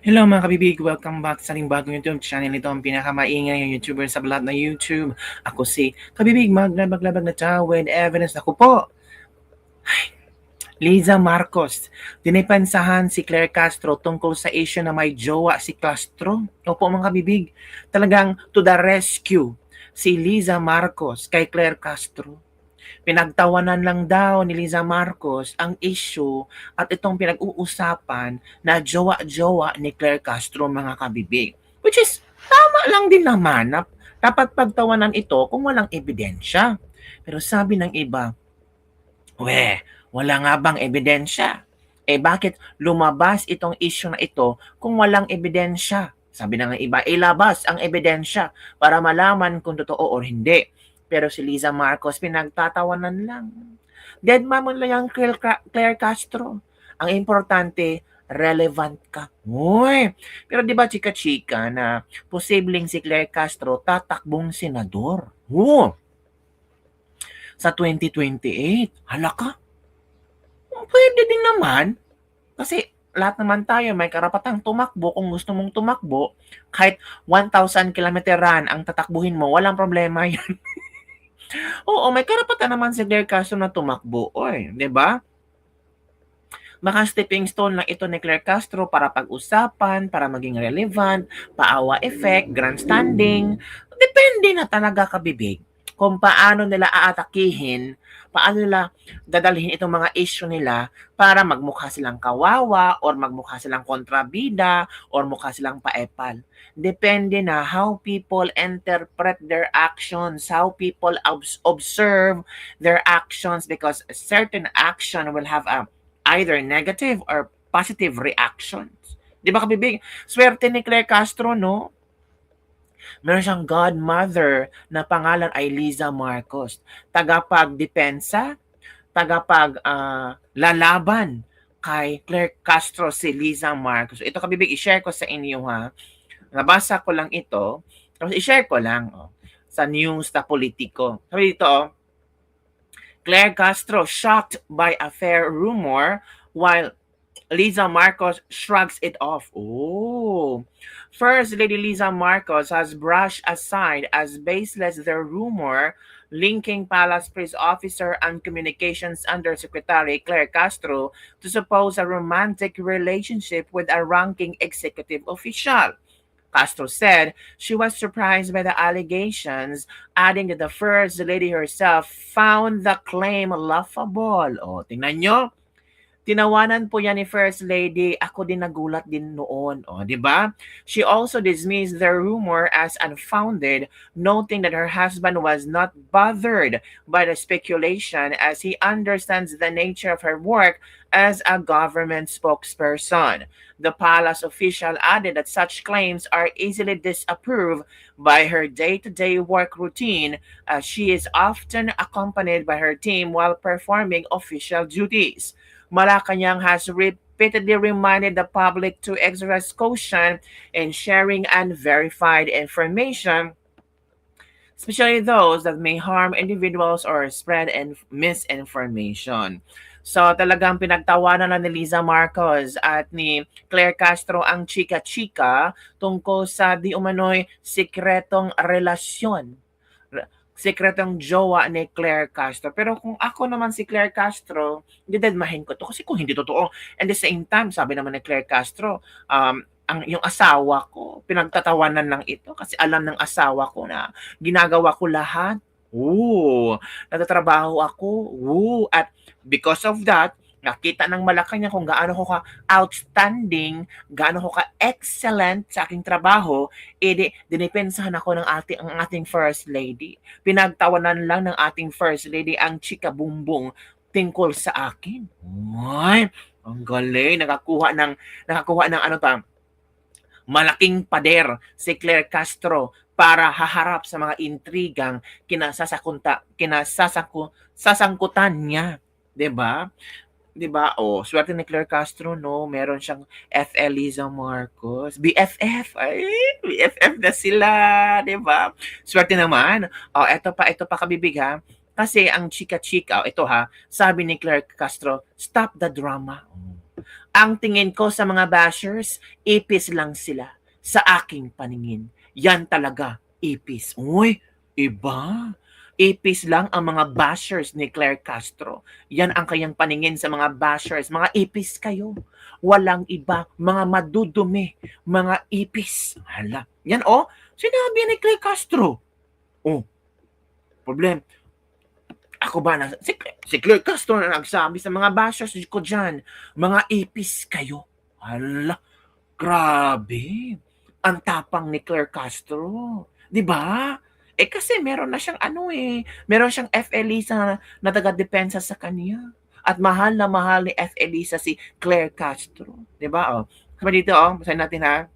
Hello mga kabibig! Welcome back sa ating bagong YouTube channel. Ito ang pinakamaingay ng YouTuber sa lahat ng YouTube. Ako si Kabibig, maglabag-labag na tao with evidence. Ako po, Liza Marcos. Dinipensahan si Claire Castro tungkol sa issue na may jowa si Castro. Opo mga kabibig, talagang to the rescue si Liza Marcos kay Claire Castro. Pinagtawanan lang daw ni Liza Marcos ang issue at itong pinag-uusapan na jowa-jowa ni Claire Castro mga kabibig. Which is, tama lang din naman na dapat pagtawanan ito kung walang ebidensya. Pero sabi ng iba, wala nga bang ebidensya? Bakit lumabas itong issue na ito kung walang ebidensya? Sabi na ng iba, ilabas ang ebidensya para malaman kung totoo o hindi. Pero si Liza Marcos, pinagtatawanan lang. Dead mom lang yung Claire Castro. Ang importante, relevant ka. Uy! Pero di ba chika-chika na posibleng si Claire Castro tatakbong senador? Sa 2028. Hala ka? Pwede din naman. Kasi lahat naman tayo may karapatang tumakbo kung gusto mong tumakbo. Kahit 1,000 kilometer run ang tatakbuhin mo, walang problema yan. Oo, may karapatan naman si Claire Castro na tumakbo. Oy, di ba? Baka stepping stone lang ito ni Claire Castro para pag-usapan, para maging relevant, paawa effect, grandstanding. Depende na talaga kabibig kung paano nila aatakihin, paano nila dadalhin itong mga issue nila para magmukha silang kawawa or magmukha silang kontrabida or mukha silang paepal. Depende na how people interpret their actions, how people observe their actions because a certain action will have either negative or positive reactions. Di ba kabibig? Swerte ni Claire Castro, no? Meron siyang godmother na pangalan ay Liza Marcos. Tagapagdepensa, lalaban kay Claire Castro si Liza Marcos. Ito kabibig, i-share ko sa inyo ha. Nabasa ko lang ito. Tapos i-share ko lang sa news na politiko. Sabi dito, Claire Castro shocked by affair rumor while Liza Marcos shrugs it off. First Lady Liza Marcos has brushed aside as baseless the rumor linking Palace Press Officer and Communications Undersecretary Claire Castro to suppose a romantic relationship with a ranking executive official. Castro said she was surprised by the allegations, adding that the First Lady herself found the claim laughable. Tingnan nyo. Tinawanan po yan ni First Lady. Ako din nagulat din noon. Di ba? She also dismissed the rumor as unfounded, noting that her husband was not bothered by the speculation as he understands the nature of her work as a government spokesperson. The palace official added that such claims are easily disapproved by her day-to-day work routine as she is often accompanied by her team while performing official duties. Malacanang has repeatedly reminded the public to exercise caution in sharing unverified information, especially those that may harm individuals or spread misinformation. So talagang pinagtawanan na ni Liza Marcos at ni Claire Castro ang chika-chika tungkol sa di umano'y sikretong relasyon, sekretong jowa ni Claire Castro. Pero kung ako naman si Claire Castro, didedmahin ko to kasi kung hindi totoo. And the same time, sabi naman ni Claire Castro, yung asawa ko, pinagtatawanan lang ito kasi alam ng asawa ko na ginagawa ko lahat. Natatrabaho ako. At because of that, nakita ng Malacanang kung gaano ko ka-outstanding, gaano ko ka-excellent sa aking trabaho, dinipensahan ako ng ating First Lady. Pinagtawanan lang ng ating First Lady ang chika bumbong tungkol sa akin. Ang galing. Nakakuha ng malaking pader si Claire Castro para haharap sa mga intrigang kinasasangkutan niya. 'Di ba? 'Di ba? Swerte ni Claire Castro, no? Meron siyang FL Liza Marcos. BFF. BFF na sila, 'di ba? Swerte naman. Ito pa kabibig ha. Kasi ang chika-chika, ito ha, sabi ni Claire Castro, stop the drama. Ang tingin ko sa mga bashers, ipis lang sila sa aking paningin. Yan talaga, ipis. Uy, iba. Ipis lang ang mga bashers ni Claire Castro. Yan ang kayang paningin sa mga bashers. Mga ipis kayo. Walang iba. Mga madudumi. Mga ipis. Hala. Yan oh, sinabi ni Claire Castro. Oh, problem. Ako ba na si Claire Castro na nagsabi sa mga bashers ko dyan, mga ipis kayo. Hala, grabe. Ang tapang ni Claire Castro. 'Di ba? Eh kasi meron na siyang meron siyang F. Elisa na taga-depensa sa kanya. At mahal na mahal ni F. Elisa si Claire Castro. 'Di ba? Oh. Sabi dito, basahin natin ha.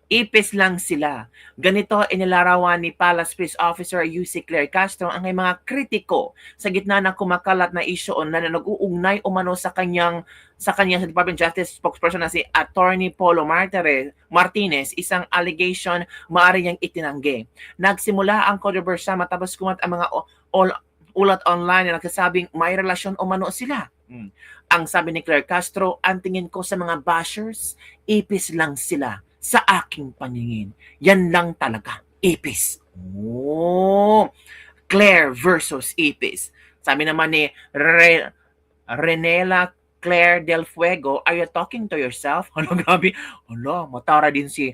Ipis lang sila. Ganito inilarawan ni Palace Peace Officer UC Claire Castro ang mga kritiko sa gitna ng kumakalat na isyu na nag-uugnay umano sa kanya sa Department of Justice spokesperson na si Attorney Polo Martinez, isang allegation maaari niyang itinanggi. Nagsimula ang kontrobersya matapos kumat ang mga ulat online na nagsasabing may relasyon umano sila. Ang sabi ni Claire Castro, ang tingin ko sa mga bashers, ipis lang sila sa aking paningin. Yan lang talaga. Ipis. Oh. Claire versus ipis. Sabi naman ni Renela Claire Del Fuego, are you talking to yourself? Ano, grabe. Ano, matara din si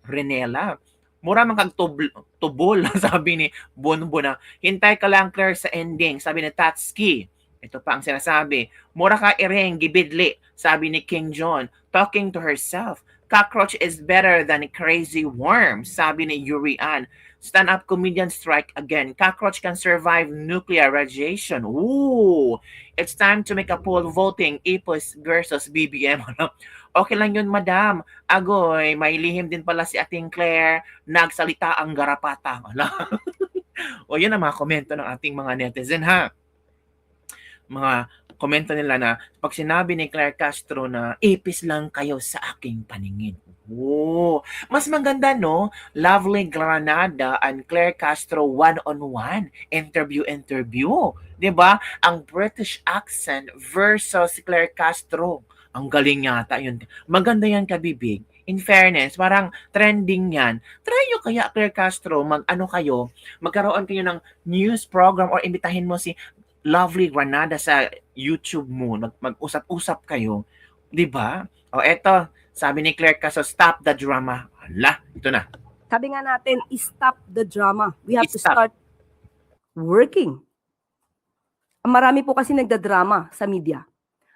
Renela. Mura man kag tubol, sabi ni Bonbona. Hintay ka lang, Claire, sa ending. Sabi ni Tatski. Ito pa ang sinasabi. Mura ka ireng gibidli, sabi ni King John. Talking to herself. Cockroach is better than crazy worm, sabi ni Yurian. Stand-up comedian strike again. Cockroach can survive nuclear radiation. Ooh! It's time to make a poll voting Ipos versus BBM. Okay lang yun, madam. Agoy, may lihim din pala si ating Claire. Nagsalita ang garapata. O yun ang mga komento ng ating mga netizen, ha? Mga komento nila na pag sinabi ni Claire Castro na ipis lang kayo sa aking paningin. Oh, mas maganda no? Lovely Granada and Claire Castro one-on-one, interview. 'Di ba? Ang British accent versus Claire Castro. Ang galing yata yun. Maganda yan, kabibig. In fairness, parang trending yan. Try nyo kaya, Claire Castro, magkaroon kayo ng news program or imbitahin mo si Lovely Granada sa YouTube mo, mag-usap-usap kayo, 'di ba? O eto, sabi ni Claire Castro, stop the drama. Hala, ito na. Sabi nga natin, stop the drama. We have to start working. Marami po kasi nagdadrama sa media.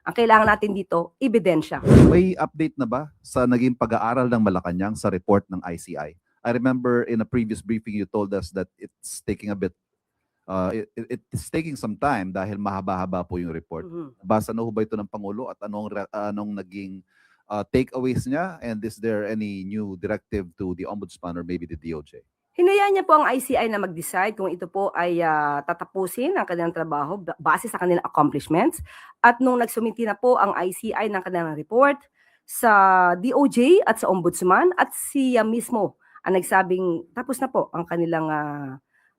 Ang kailangan natin dito, ebidensya. May update na ba sa naging pag-aaral ng Malacanang sa report ng ICI? I remember in a previous briefing you told us that it's taking a bit it's taking some time dahil mahaba-haba po yung report. Basa na ho ba ito ng Pangulo at anong naging takeaways niya, and is there any new directive to the Ombudsman or maybe the DOJ? Hinayaan niya po ang ICI na mag-decide kung ito po ay tatapusin ang kanilang trabaho base sa kanilang accomplishments. At nung nagsumiti na po ang ICI ng kanilang report sa DOJ at sa Ombudsman, at siya mismo ang nagsabing tapos na po ang kanilang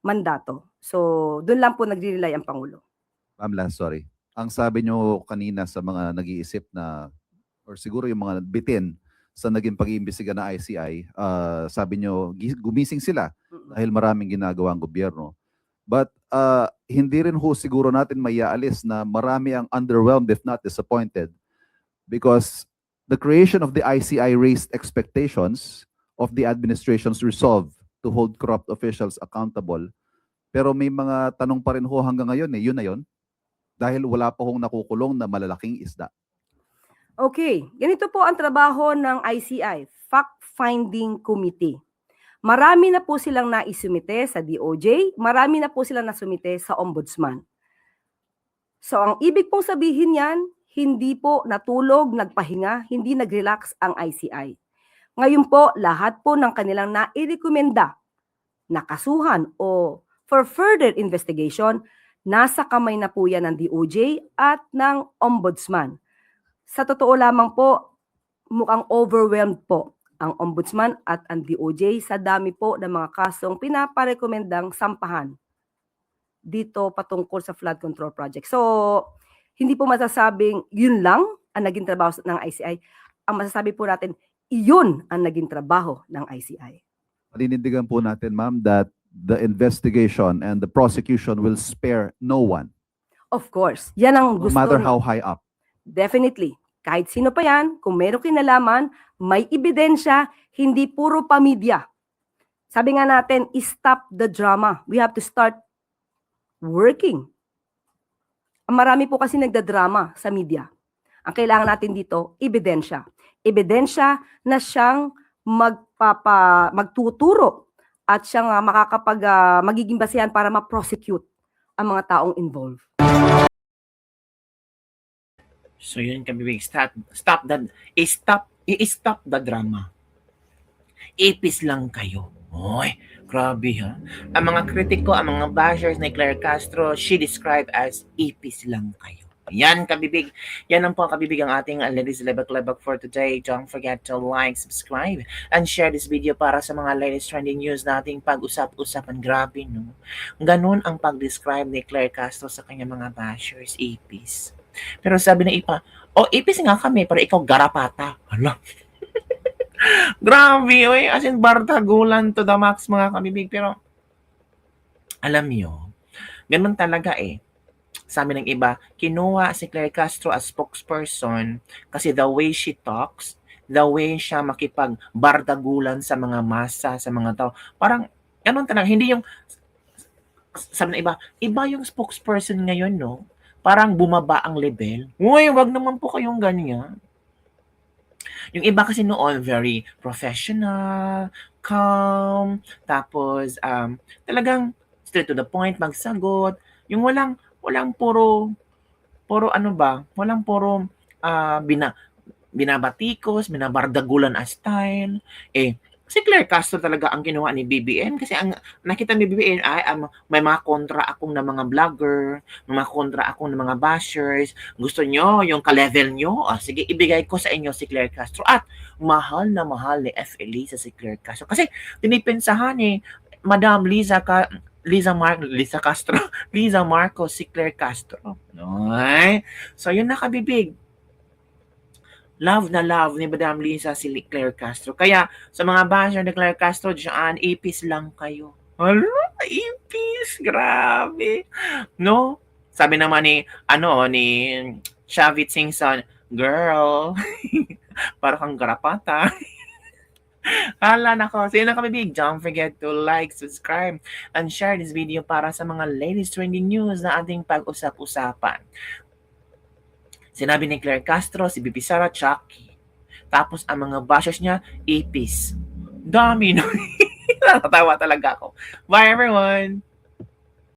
mandato. So, doon lang po nagre-rely ang Pangulo. Ma'am, last, sorry. Ang sabi nyo kanina sa mga nag-iisip na, or siguro yung mga bitin sa naging pag-iimbestiga na ICI, sabi nyo, gumising sila dahil maraming ginagawa ang gobyerno. But hindi rin ho siguro natin maiaalis na marami ang underwhelmed if not disappointed, because the creation of the ICI raised expectations of the administration's resolve to hold corrupt officials accountable. Pero may mga tanong pa rin ho hanggang ngayon, yun na yun. Dahil wala pa hong nakukulong na malalaking isda. Okay, ganito po ang trabaho ng ICI, Fact-Finding Committee. Marami na po silang naisumite sa DOJ, marami na po silang nasumite sa Ombudsman. So ang ibig pong sabihin yan, hindi po natulog, nagpahinga, hindi nag-relax ang ICI. Ngayon po, lahat po ng kanilang nairekomenda na kasuhan o for further investigation, nasa kamay na po yan ng DOJ at ng Ombudsman. Sa totoo lamang po, mukhang overwhelmed po ang Ombudsman at ang DOJ sa dami po ng mga kasong pinaparekomendang sampahan dito patungkol sa flood control project. So, hindi po masasabing yun lang ang naging trabaho ng ICI. Ang masasabi po natin, iyon ang naging trabaho ng ICI. Paninindigan po natin, ma'am, that the investigation and the prosecution will spare no one, Of course, yan ang no gusto. matter how high up. Definitely. Kahit sino pa yan, kung mayroong kinalaman, may ebidensya, hindi puro pamilya. Sabi nga natin, stop the drama. We have to start working. Marami po kasi nagdadrama sa media. Ang kailangan natin dito, ebidensya. Ebidensya na siyang magtuturo at siyang magiging basihan para ma-prosecute ang mga taong involved. So yun kabibig, stop the drama. Ipis lang kayo. Oy, grabe ha. Ang mga kritiko, ang mga bashers ni Claire Castro, she described as ipis lang kayo. Yan kabibig. Yan ang po kabibig ang ating Ladies Lebak-Lebak for today. Don't forget to like, subscribe, and share this video para sa mga latest trending news nating pag-usap-usapan. Grabe, no? Ganun ang pag-describe ni Claire Castro sa kanyang mga bashers, ipis. Pero sabi ng ipa, ipis nga kami, pero ikaw garapata. Hala. Grabe, oy. As in, bardagulan to the max, mga kabibig. Pero, alam nyo, ganun talaga eh. Sabi ng iba, kinuha si Claire Castro as spokesperson kasi the way she talks, the way siya makipag-bardagulan sa mga masa, sa mga tao. Parang, ganun talaga. Hindi yung, sabi ng iba yung spokesperson ngayon, no? Parang bumaba ang level. Uy, wag naman po kayong ganyan. Yung iba kasi noon, very professional, calm, tapos talagang straight to the point, magsagot. Yung walang puro walang puro binabatikos, binabardagulan as style. Si Claire Castro talaga ang ginawa ni BBM kasi ang nakita ni BBM ay may mga kontra akong na mga vlogger, may mga kontra akong na mga bashers. Gusto nyo yung ka-level nyo? Sige, ibigay ko sa inyo si Claire Castro. At mahal na mahal ni F. Elisa si Claire Castro. Kasi tinipensahan ni Madam Liza Marcos si Claire Castro. Okay? So yun na kabibig. Love na love ni Madam Liza si Claire Castro. Kaya sa mga basher ni Claire Castro, dyan, ipis lang kayo. Hala, ipis. Grabe. No? Sabi naman ni Shavit Singson, girl, para kang garapata. Hala nako. So yun na kami big. Don't forget to like, subscribe, and share this video para sa mga latest trending news na ating pag-usap-usapan. Sinabi ni Claire Castro, si Bibi Sara, Chucky. Tapos ang mga bashers niya, ipis. Dami no. Natatawa talaga ako. Bye everyone!